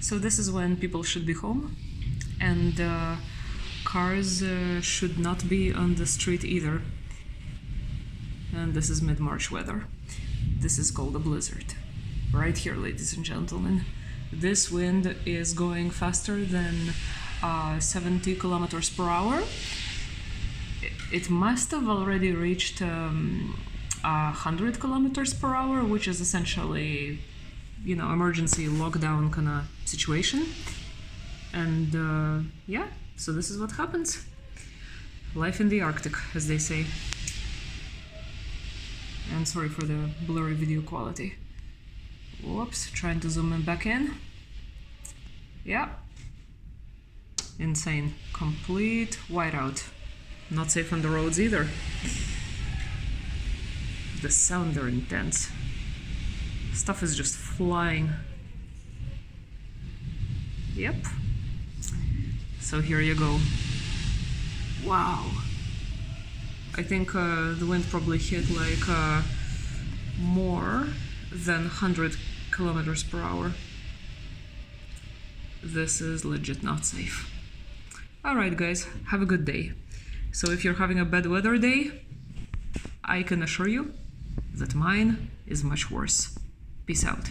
So this is when people should be home, and cars should not be on the street either. And this is mid-March weather. This is called a blizzard. Right here, ladies and gentlemen. This wind is going faster than 70 kilometers per hour. It must have already reached 100 kilometers per hour, which is essentially, you know, emergency lockdown kind of situation. And yeah, so this is what happens. Life in the Arctic, as they say. And sorry for the blurry video quality. Whoops, trying to zoom in back in. Yeah. Insane. Complete whiteout. Not safe on the roads either. The sound are intense. Stuff is just flying. Yep. So here you go. Wow. I think the wind probably hit like more than 100 kilometers per hour. This is legit not safe. Alright guys, have a good day. So if you're having a bad weather day, I can assure you that mine is much worse. Peace out.